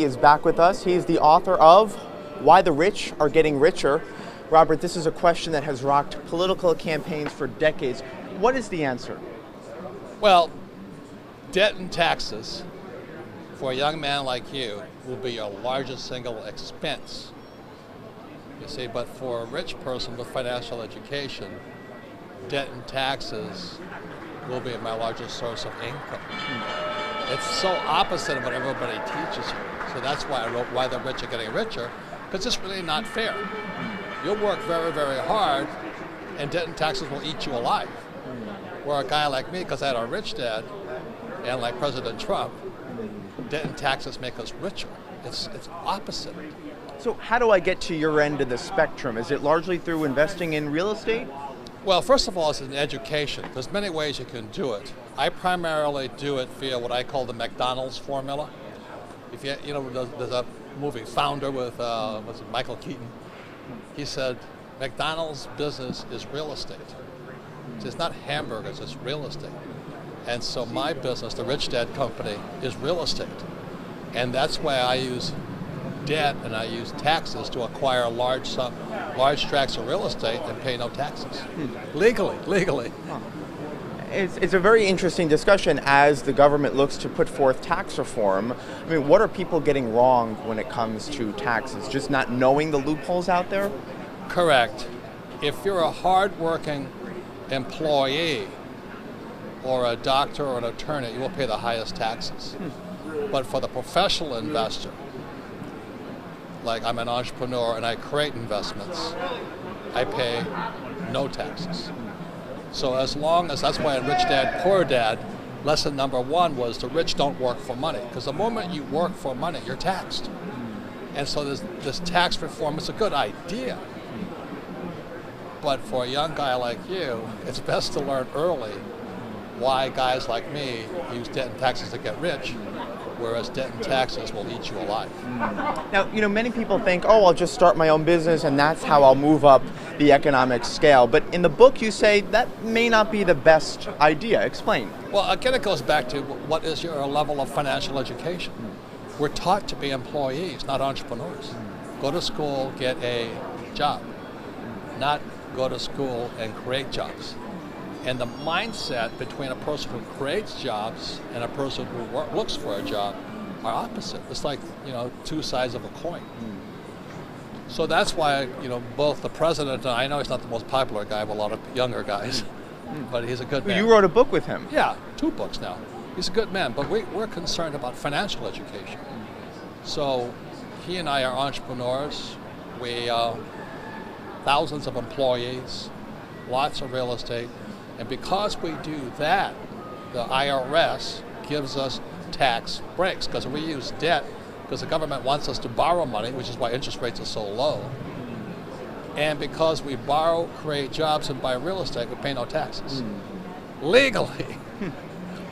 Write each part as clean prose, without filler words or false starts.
He is back with us. He is the author of Why the Rich Are Getting Richer. Robert, this is a question that has rocked political campaigns for decades. What is the answer? Well, debt and taxes for a young man like you will be your largest single expense. You see, but for a rich person with financial education, debt and taxes will be my largest source of income. It's so opposite of what everybody teaches you. So that's why I wrote Why the Rich Are Getting Richer, because it's really not fair. You'll work very, very hard, and debt and taxes will eat you alive. Where a guy like me, because I had a rich dad, and like President Trump, debt and taxes make us richer. It's opposite. So how do I get to your end of the spectrum? Is it largely through investing in real estate? Well, first of all, it's an education. There's many ways you can do it. I primarily do it via what I call the McDonald's formula. If you know, there's a movie Founder with was it Michael Keaton. He said, McDonald's business is real estate. It's not hamburgers, it's real estate. And so my business, the Rich Dad Company, is real estate. And that's why I use debt and I use taxes to acquire large tracts of real estate and pay no taxes. Legally. It's a very interesting discussion as the government looks to put forth tax reform. I mean, what are people getting wrong when it comes to taxes? Just not knowing the loopholes out there? Correct. If you're a hard-working employee or a doctor or an attorney, you will pay the highest taxes. But for the professional investor, like I'm an entrepreneur and I create investments, I pay no taxes. So as long as, that's why in Rich Dad, Poor Dad, lesson number one was the rich don't work for money. Because the moment you work for money, you're taxed. And so this tax reform is a good idea. But for a young guy like you, it's best to learn early why guys like me use debt and taxes to get rich, whereas debt and taxes will eat you alive. Now, you know, many people think, oh, I'll just start my own business and that's how I'll move up the economic scale. But in the book, you say that may not be the best idea. Explain. Well, again, it goes back to what is your level of financial education? We're taught to be employees, not entrepreneurs. Go to school, get a job, not go to school and create jobs. And the mindset between a person who creates jobs and a person who looks for a job are opposite. It's like, you know, two sides of a coin. So that's why, you know, both the president, and I know he's not the most popular guy of a lot of younger guys, but he's a good man. You wrote a book with him. Yeah, 2 books now. He's a good man, but we're concerned about financial education. So he and I are entrepreneurs. We thousands of employees, lots of real estate. And because we do that, the IRS gives us tax breaks because we use debt because the government wants us to borrow money, which is why interest rates are so low. And because we borrow, create jobs, and buy real estate, we pay no taxes. Legally.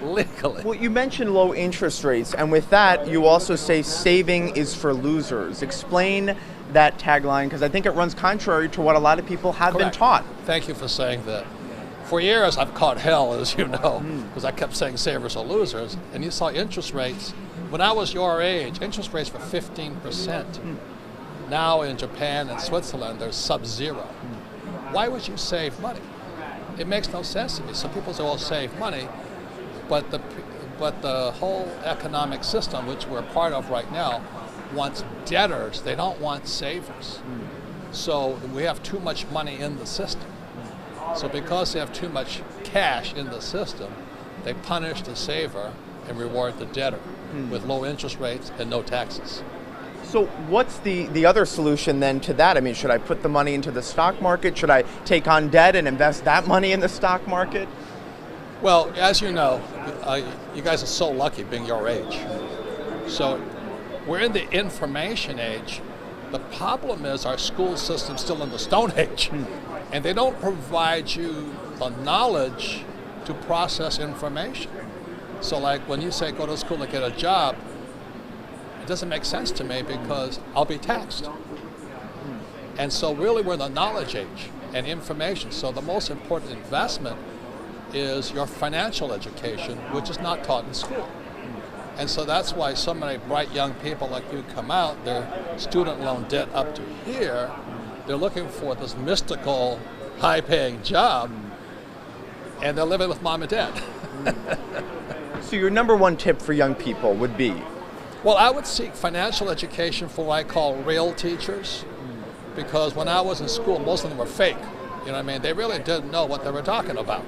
Legally. Well, you mentioned low interest rates, and with that, you also say saving is for losers. Explain that tagline, because I think it runs contrary to what a lot of people have been taught. Thank you for saying that. For years, I've caught hell, as you know, because I kept saying savers are losers. And you saw interest rates. When I was your age, interest rates were 15%. Now in Japan and Switzerland, they're sub-zero. Why would you save money? It makes no sense to me. Some people say, well, save money, but the whole economic system, which we're part of right now, wants debtors. They don't want savers. So we have too much money in the system. So because they have too much cash in the system, they punish the saver and reward the debtor with low interest rates and no taxes. So what's the other solution then to that? I mean, should I put the money into the stock market? Should I take on debt and invest that money in the stock market? Well, as you know, you guys are so lucky being your age. So we're in the information age. The problem is our school system's still in the Stone Age. And they don't provide you the knowledge to process information. So like when you say go to school and get a job, it doesn't make sense to me because I'll be taxed. And so really we're in the knowledge age and information. So the most important investment is your financial education, which is not taught in school. And so that's why so many bright young people like you come out, their student loan debt up to here, they're looking for this mystical, high-paying job, and they're living with mom and dad. So your number one tip for young people would be? Well, I would seek financial education for what I call real teachers, because when I was in school, most of them were fake. You know what I mean? They really didn't know what they were talking about.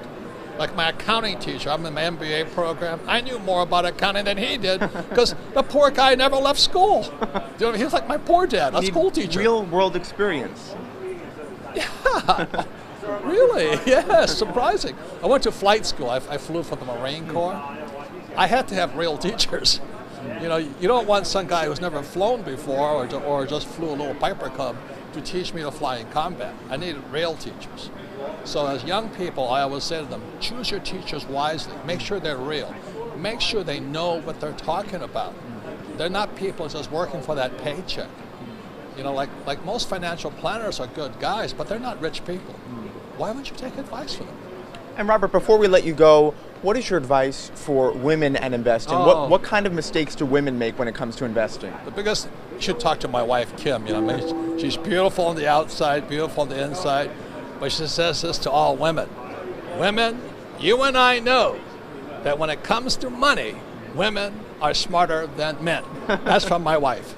Like my accounting teacher, I'm in my MBA program, I knew more about accounting than he did, because the poor guy never left school. You know what I mean? He was like my poor dad, a school teacher. Real world experience. Yeah, really, yeah, surprising. I went to flight school. I flew for the Marine Corps. I had to have real teachers. You know, you don't want some guy who's never flown before or just flew a little Piper Cub to teach me to fly in combat. I needed real teachers. So as young people, I always say to them, choose your teachers wisely. Make sure they're real. Make sure they know what they're talking about. They're not people just working for that paycheck. You know, like most financial planners are good guys, but they're not rich people. Why would you take advice from them? And Robert, before we let you go, what is your advice for women and investing? What kind of mistakes do women make when it comes to investing? The biggest, you should talk to my wife, Kim. You know, I mean, she's beautiful on the outside, beautiful on the inside, but she says this to all women. Women, you and I know that when it comes to money, women are smarter than men. That's from my wife.